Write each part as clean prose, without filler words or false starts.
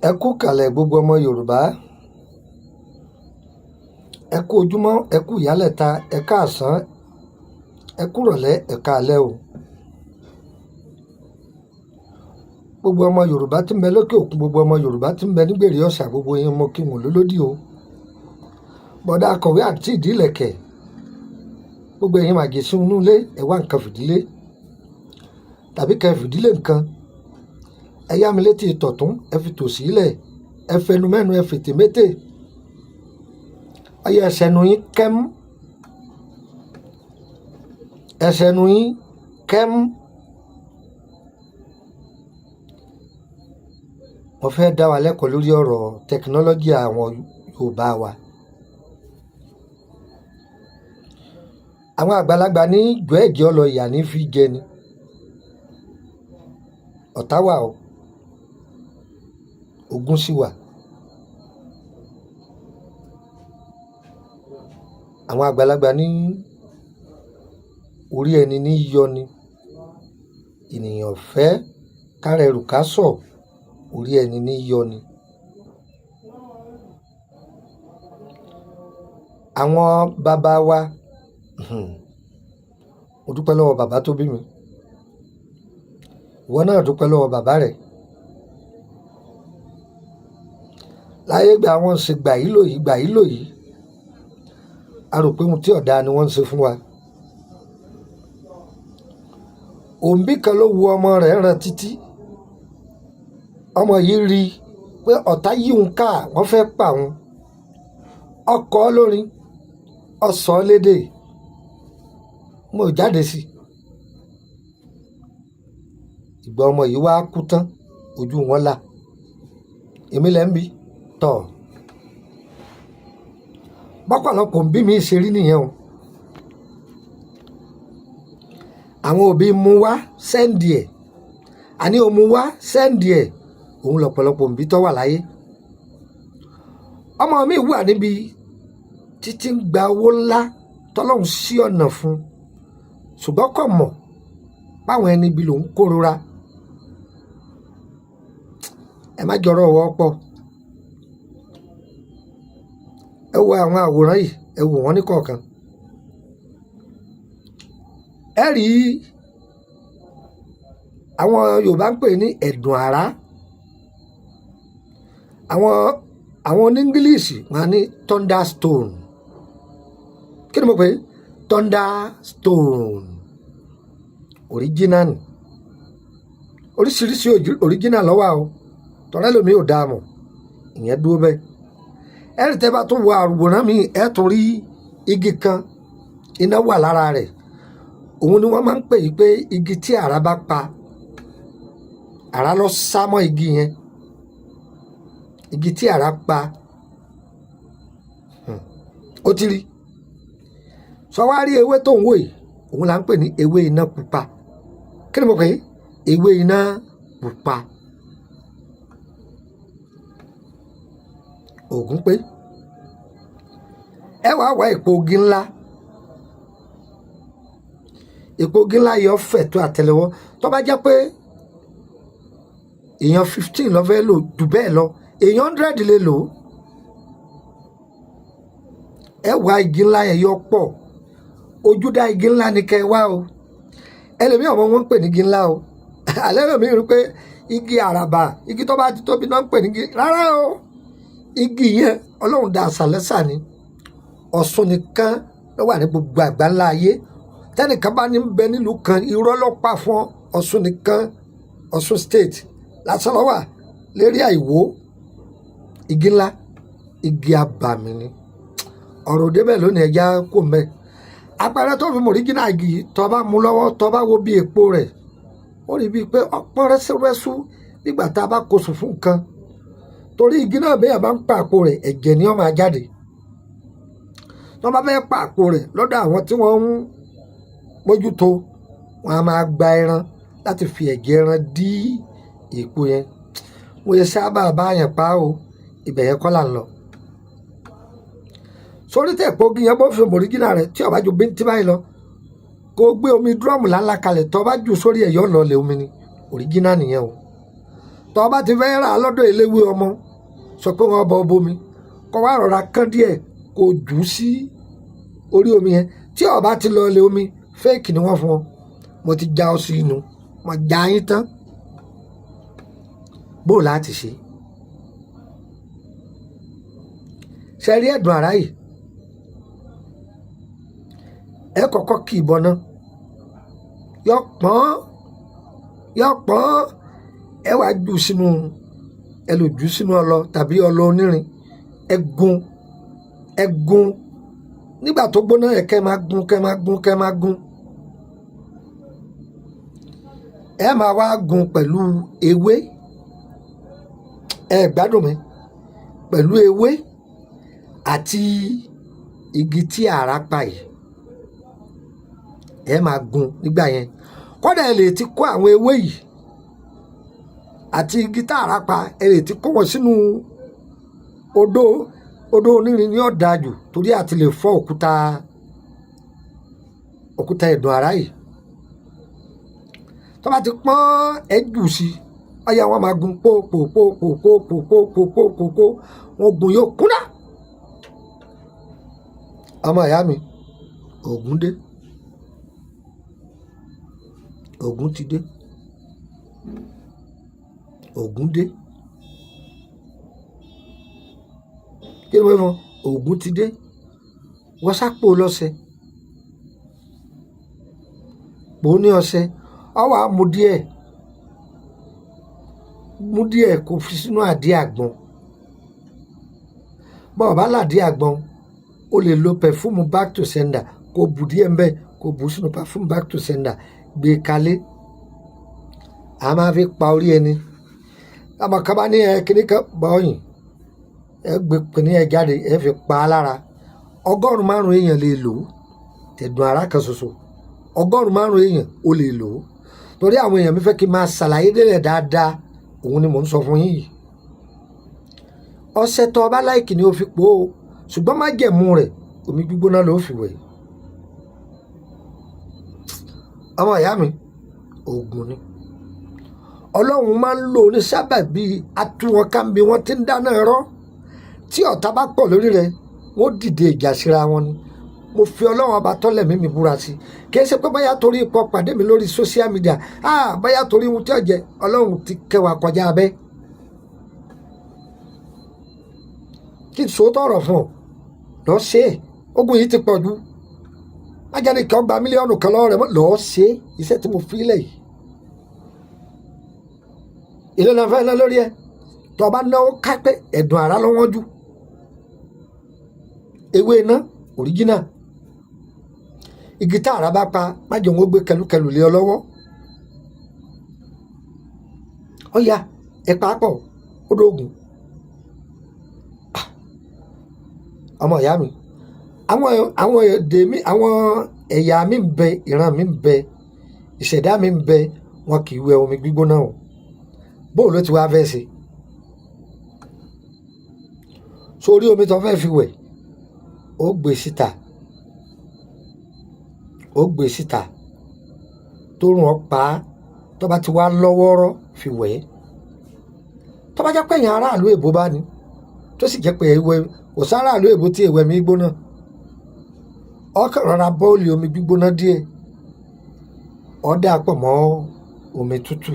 Ẹ kú kàlẹ̀ gbogbo ọmọ Yorùbá, ẹ kú ojúmọ́, ẹ kú ìyálẹ̀ta, ẹ káàsán, ẹ kú ìrọ̀lẹ́, ẹ káalẹ́ o. Gbogbo ọmọ Yorùbá tí ń bẹ lókè òkun, gbogbo ọmọ Yorùbá tí ń bẹ nígbèrè ọ̀sà, gbogbo yín mo kí wọn lólódì o. Bọ̀dá akọ̀wé àti ìdílẹ̀kẹ̀, gbogbo ẹ̀yin màjèsí inú ilé, ẹ wá nǹkan fìdílé tàbí kẹ́ fìdílé nǹkan. Ẹ yá mi létí tọ̀tún, ẹ fi tòsí lẹ̀, ẹ fẹnu mẹ́nu, ẹ fètè mété. Ọyẹ ẹsẹ̀nu yín kẹ́m, ẹsẹ̀nu yín kẹ́m. Mo fẹ́ dá wa lẹ́kọ̀ọ́ lórí ọ̀rọ̀ tẹkinọ́lọ́jì àwọn Yorùbá wa. Àwọn àgbàlagbà ní jọ ẹ̀jẹ̀ ọlọ ìyà ní fi jẹ ni. Ọ̀tá wà o, ogun sì wà. Àwọn àgbàlagbà ní orí ẹni ní yọ ni. Ènìyàn fẹ́ kárẹ̀rù ká sọ̀, orí ẹni ní yọ ni. Àwọn bàbá wa, mo dúpẹ́ lọ́wọ́ bàbá tó bí mi, ìwọ náà dúpẹ́ lọ́wọ́ bàbá rẹ̀. Láyé gbà wọ́n ṣe gbà yí lò yìí, gbà yí lò yìí, a rò pé ohun tí ọ̀dà ni wọ́n ń ṣe fún wa. Òǹbí kan ló wu ọmọ rẹ̀ ràn títí. Ọmọ yìí rí i pé ọ̀tá yí òun ká, wọ́n fẹ́ pa òun. Ọkọ̀ lórin, ọ̀sán lédè, mo jáde sí i. Ìgbà ọmọ yìí wá kú tán, ojú wọn là. Èmi lẹ́ ń bí tọ̀. Bọ́pọ̀lọpọ̀ ń bí mi ṣe rí nìyẹn o. Àwọn òbí mú wá sẹ́ǹdì ẹ̀, àní o mú wá sẹ́ǹdì ẹ̀, òun lọ̀pọ̀lọpọ̀ ń bí tọ́ wà láyé. Ọmọ mi wà níbi títí ń gba owó ńlá tọ́lọ́hún sí ọ̀nà fún, ṣùgbọ́n kò mọ̀ báwọn ẹni bí lòun kórora. Ẹ má jọrọ ọwọ́ pọ̀. Ẹ wo àwọn àwòrán yìí, ẹ wò wọ́n ní kọ̀ọ̀kan. Ẹ rí àwọn Yorùbá ń pè ní ẹ̀dùn àrá. Àwọn oní English máa ní thunderstone. Kí ni mo pè é? Thunderstone. Original ni. Oríṣiríṣi original ló wà o. Tọ́lá lómi ò dáa mọ̀, ìyẹn dúró bẹ́ẹ̀. Ẹ rí tẹ́ bá tún wo àwòrán mi, ẹ tún rí igi kan, iná wà lára rẹ̀. Òun ni wọ́n máa ń pè yí pé igi tí àrá bá pa, àrá lọ sá mọ́ igi yẹn. Igi tí àrá pa, ó ti rí. Sọ wá rí ewé tó ń wò yìí, òun là ń pè ní ewé iná pupa. Kí ni mo pè é? Ewé iná pupa. Ògún pé ẹ wá wá èpo ogi ńlá. Èpo ogi ńlá yọ fẹ̀ tó àtẹ́lẹwọ́. Tó bá jẹ́ pé èèyàn 15 ló fẹ́ lò, jù bẹ́ẹ̀ lọ, èèyàn 100 lè lò. Ẹ wá igi ńlá yẹn yọ pọ̀. Ojúdá igi ńlá ni kẹ́ wá o. Ẹlòmíì ọmọ wọn ń pè ní igi ńlá o. Àlẹ́ mi rí pé igi àràbà, igi tó bá ti tóbi náà ń pè ní igi. Rárá o. Igi yẹn Ọlọ́run dá àṣàlẹ́sà ni. Ọ̀ṣun nìkan ló wà ní gbogbo àgbáńlá ayé. Tẹ́nìkan bá ní bẹ nílùú kan, irọ́ ló pa fún Ọ̀ṣun nìkan. Ọ̀ṣun state lásán ló wà lérí Ìwó. Igi ńlá, igi abàmì ni. Ọ̀rọ̀ débẹ̀ lónìí ẹja kò mẹ́. Àpẹẹrẹ tó fi mọ̀ original igi yìí, tó bá mú lọ́wọ́, tó bá wo bí èpo rẹ̀, ó rí bíi pé ọpọ́n rẹ́súrẹ́sú nígbà tá a bá kó sùn fún nǹkan. Torí igi náà bẹ́ẹ̀ bá ń pa àpò rẹ̀, ẹ̀jẹ̀ ni ó máa jáde. Tó bá fẹ́ pa àpò rẹ̀ lọ́dọ̀ àwọn tí wọ́n ń mójútó, wọn a máa gba ẹran láti fi ẹ̀jẹ̀ ẹran dí èpo yẹn. Mo yẹ sábà bá yẹn pa o, ibẹ̀ yẹn kọ́ là ń lọ. Sórí tẹ̀ èpo ogi yẹn bó fi mọ̀ original rẹ̀ tí ó bá ju bíntín báyìí lọ, kó gbé omi dúrọ́ọ̀mù láńlá kalẹ̀, tó bá jù sórí ẹ̀yọ́ lọ lè omi ni. Original nìyẹn o. tọ́ ọ bá ti fẹ́ rà lọ́dọ̀ eléwé ọmọ sọ pé wọ́n bọ bomi kọ́ wá rọra kán díẹ̀ kó jù ú sí orí omi yẹn tí ó bá ti lọ ilé omi fẹ́ẹ̀kì ni wọ́n fún ọ mo ti já ọ sí inú mo já yín tán bó láti ṣe ṣe rí ẹ̀dùn àrá yìí ẹ kọ́kọ́ kì í bọná yọ pọ́n ẹ wàá jù sínú ẹ lò jù sínú ọlọ tàbí ọlọ onírin ẹ gún nígbà tó gbóná yẹ kẹ́ máa gún ẹ máa wá gún pẹ̀lú ewé ẹ gbádùn mi pẹ̀lú ewé àti igi tí ààrá pa yìí ẹ máa gún nígbà yẹn kódà ẹ lè ti kó àwọn ewé yìí àti igi tí ààrá pa ẹ lè ti kó wọn sínú odó onírin ní ọ̀dà jù torí àti lè fọ́ òkúta ẹ̀dùn àrá yìí tó bá ti pọ́n ẹ jù sí ọyà wọn máa gun pòpòpòpòpòpòpòpòpò wọn gun yóò kúnná ọmọ ìyá mi Ògún dé Ògún ti dé Ògún dé kí ló wẹ́ mọ́ Ògún ti dé wọ́n sápò lọ́sẹ̀ pò ní ọṣẹ ọwọ́ mú díẹ̀ kó fi sínú àdí àgbọn bọ́ọ̀ bá làdí àgbọn o lè lo pẹ̀fúmù back to sender kó bù díẹ̀ mbẹ́ kó bù sínú pẹ̀fúmù back to sender gbé kalẹ̀ a máa fi pa orí ẹni àmọ́ kaba ní kíní kan bọ́ọ̀yìn ẹ gbé kíní ẹ jáde ẹ fi pa á lára 100 èèyàn lè lò ó tẹ̀dùn àrá kan ṣoṣo 100 èèyàn ó lè lò ó torí àwọn èèyàn mi fẹ́ kí n máa ṣàlàyé délẹ̀ dáadáa òun ni mò ń sọ fún yín yìí ọṣẹ tó ọba láìkì ni ó fi pò ó ṣùgbọ́n má jẹ̀mú rẹ̀ omi gbígbóná ló fi wẹ̀ ọmọ ìyá mi Ògún ni Ọlọ́run máa ń lò ní sábàbí atúwọ̀nkámbi wọn ti ń dáná ẹ̀rọ tí ọ̀tá bá pọ̀ lórí rẹ̀ wọ́n dìde ìjà síra wọn ni mo fi Ọlọ́run ọba tọ́lẹ̀ mímí búra sí kì í ṣe pé báyà torí ipò pàdé mi lórí social media báyà torí ohun tí ó jẹ Ọlọ́run ti kẹwàá kọjá abẹ́ kí n sòótọ́ ọ̀rọ̀ fún ọ lọ́ọ́ ṣe é ogun yìí ti pọ̀ jù májáde kí ọ gba mílíọ̀nù kan lọ́wọ́ rẹ̀ lọ́ọ́ ṣe é iṣẹ́ tí mo fi lẹ̀ yìí ilé náà fẹ́ ná lórí ẹ tó o bá náwó kápẹ́ ẹ̀dùn àrá lọ́wọ́ jù ewé iná original igi tá àrá bá pa májò wọn gbé kẹlúkẹlù lé ọ lọ́wọ́ ọ̀ya ẹ pàápọ̀ ó dóògùn ọmọ ìyá mi àwọn èdè mi àwọn ẹ̀yà mi ń bẹ ìran mi ń bẹ ìṣẹ̀dá mi ń bẹ wọn kì í wẹ omi gbígbóná o bóò ló ti wá fẹ́ ṣe sórí omi tó fẹ́ fi wẹ̀ ó gbé síta tó rùn ọ́ pa á tó bá ti wá lọ́wọ́rọ́ fi wẹ̀ ẹ́ tó bá jẹ́ pé èèyàn aráàlú èbó bá ní tó sì jẹ́ pé kò sáráàlú èbó tí èwẹ̀ mi gbóná ọkàn rọra bọ́ọ̀lì omi gbígbóná díẹ̀ ó dà pọ̀ mọ́ omi tútù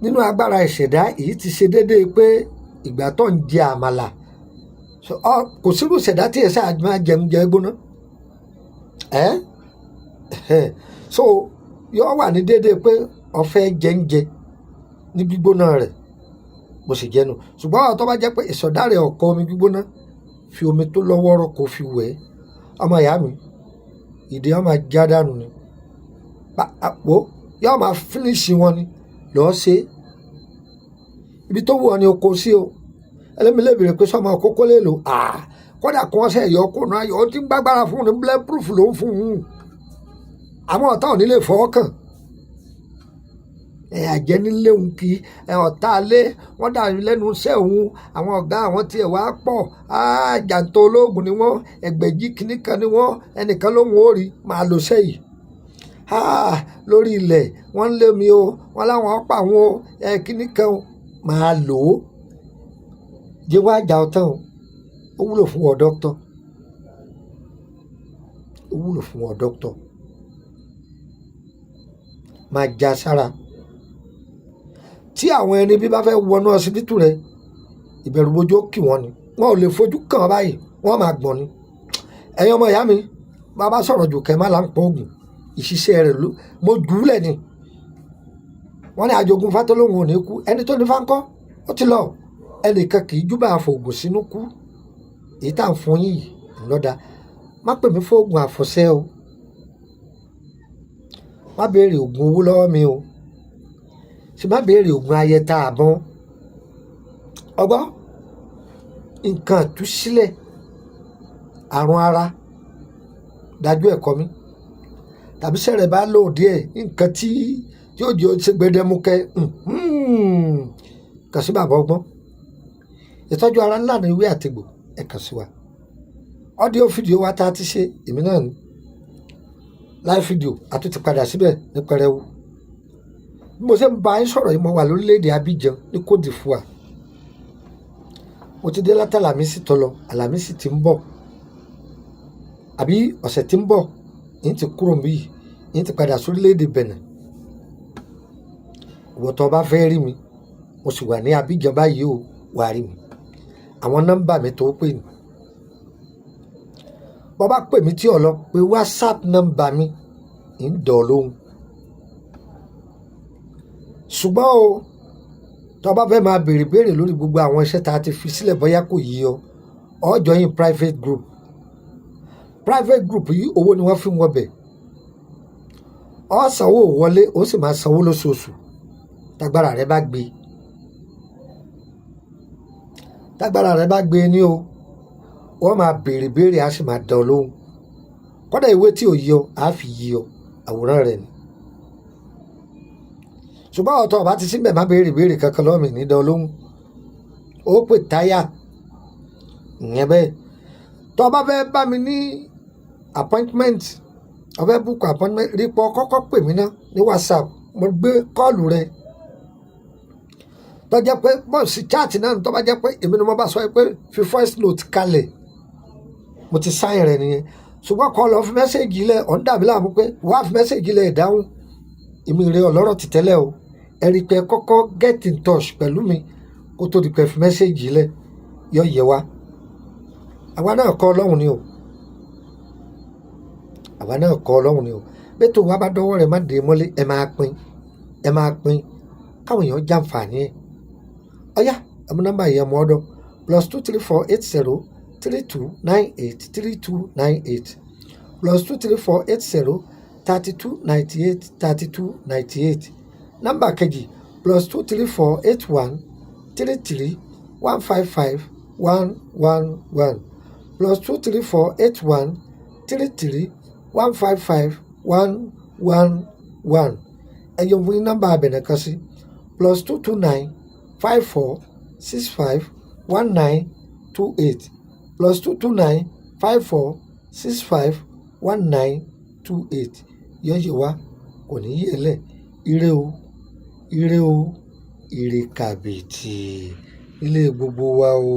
nínú agbára ìṣẹ̀dá èyí ti ṣe déédéé pé ìgbà tó ń jẹ àmàlà kò sírú ìṣẹ̀dá tí ẹ̀ sáà máa jẹun jẹ gbóná so yóò wà ní déédéé pé ọ̀fẹ́ jẹ́ńjẹ ní gbígbóná rẹ̀ bó sì jẹ́nu ṣùgbọ́n àwọn tó bá jẹ́ pé ìṣọ̀dá rẹ̀ ọ̀kọ́ omi gbígbóná fi omi tó lọ́wọ́rọ́ kó fi wẹ̀ ọmọ ìyá mi ìdí ọmọ ajá dànù ni àpò yóò máa fínísì wọn ni lọ́ọ́ ṣe ibi tó wù ọ ni o kò sí o ẹlẹ́mìlẹ́ bèrè pé sọ́mọ kókó lè lò kódà kó wọ́n ṣe ẹ̀yọ́ kó náà yọ ó ti ń gbàgbára fún un ní bullet proof ló ń fún un àwọn ọ̀tá ò ní lè fọwọ́ kàn àjẹ́ nílé òun kì í ọ̀tá alẹ́ wọ́n dà lẹ́nu iṣẹ́ òun àwọn ọ̀gá àwọn tiẹ̀ wá pọ̀ jàǹtó olóògùn ni wọ́n ẹgbẹ̀jì kìíní kan ni wọ́n ẹnìkan lóhùn ó rí máa lò sẹ́yìn lórí ilẹ̀ wọ́n ń lé mi o wọ́n láwọn pa àwọn kíní kan máa lò ó jẹ́ wá jà ọ́ tán o ó wúlò fún ọ dókítà ó wúlò fún ọ dókítà máa já sára tí àwọn ẹni bí bá fẹ́ wọnú ọsibítù rẹ ìbẹ̀rù bojú ó kì wọ́n ni wọn ò lè fojú kàn án báyìí wọ́n máa gbọ̀n ni ẹ̀yin ọmọ ìyá mi bàbá sọ̀rọ̀ jù kẹ́ má là ń pọ̀ oògùn ìṣiṣẹ́ rẹ̀ ló mo jùúlẹ̀ ni wọ́n ní àjogún fátólóhùn ò ní kú ẹni tó ní fáńkọ́ ó ti lọ ẹnìkan kì í júbà àfògùn sínú kú èyí tá à ń fún yìí ńlọ́dà má pè mí fóògùn àfọ̀ṣẹ́ o má béèrè oògùn owó lọ́wọ́ mi o sì má béèrè oògùn ayẹta àbọ̀n ọgbọ́n nǹkan àtúnṣílẹ̀ àrùn ara dájú ẹ̀kọ́ mi tàbí sẹ̀rẹ̀ bá lò díẹ̀ nǹkan tí yóò jẹ́ ṣe gbẹdẹmukẹ́ kàn sí bàbá ọgbọ́n ìtọ́jú ara ńlá ní ìwé àtìgbò ẹ kàn sí wa ọ́díò fídíò wa tá a ti ṣe èmi náà ní láì fídíò àtúntì padà síbẹ̀ ní pẹrẹwu bí mo ṣe ń bá yín sọ̀rọ̀ yìí mo wà lórílẹ̀‐èdè Abidjan ní Côte d'Ivoire mo ti dé láti Àlàmísì tó lọ Àlàmísì ti ń bọ̀ àbí ọ̀sẹ̀ tí ń bọ̀ yìí ti kúrò níbí yìí ti padà sórílẹ̀‐èdè Benin ìwọ tó bá fẹ́ rí mi mo sì wà ní Abidjan báyìí o wà rí mi àwọn nọ́mbà mi tó pè ní bọ́ bá pè mí tí ò lọ pé WhatsApp nọ́mbà mi ń dọ̀ lóhùn ṣùgbọ́n o tó bá fẹ́ máa béèrè lórí gbogbo àwọn iṣẹ́ tá a ti fi sílẹ̀ bóyá kò yí ọ ọ join private group yìí owó ni wọ́n fi wọ́n bẹ̀ ọ sanwó wọlé ó sì máa sanwó lóṣooṣù tágbára rẹ bá gbé ní o wọ́n máa béèrè á sì máa dán lóhùn kọ́dà ìwé tí ò yí ọ á fi yí ọ àwòrán rẹ ni ṣùgbọ́n ọ̀tọ̀ ọ̀bá ti síbẹ̀ má béèrè kankan lọ́mì ní dán lóhùn ó pè táyà ìyẹn bẹ́ẹ̀ tó o bá fẹ́ bá mi ní appointment o fẹ́ book appointment rí pọ̀ kọ́kọ́ pè mí náà ní WhatsApp mo gbé kọ́ọ̀lù rẹ tó jẹ́ pé bọ́ọ̀sì chaati náà tó bá jẹ́ pé èmi ni mo bá sọ pé fi voice note kalẹ̀ mo ti sáyìn rẹ nìyẹn ṣùgbọ́n kọ́ lọ fi mẹ́sẹ̀gì lẹ̀ ọ̀ ń dàbí láàmú pé wàá fi mẹ́sẹ̀gì lẹ̀ dáhùn èmi rẹ ọlọ́rọ̀ ti tẹ́lẹ̀ o ẹ̀rí pé kọ́kọ́ get in touch pẹ̀lú mi kó tó di pé fi mẹ́sẹ̀gì lẹ̀ yọ yẹ wa àwa náà kọ́ ọlọ́run ni o bẹ́ẹ̀ tó wá bá dọ́wọ́ rẹ̀ má dé mọ́lé ẹ máa pín káwọn èèyàn jàǹfààní ẹ̀ ọ̀yá ẹ̀mú nọ́mbà yìí ẹ̀mú ọ̀dọ̀ +234803298 +234803298 nọ́mbà kejì +2348133155111 +2348133155111 ẹ̀yọ̀ fún nọ́mbà abẹ̀nẹ̀ kan sí +22954651928 +22954651928 yọ̀yẹ̀ wá kò ní yẹ̀ lẹ̀ ire o ire kàbìtì ilé gbogbo wa o.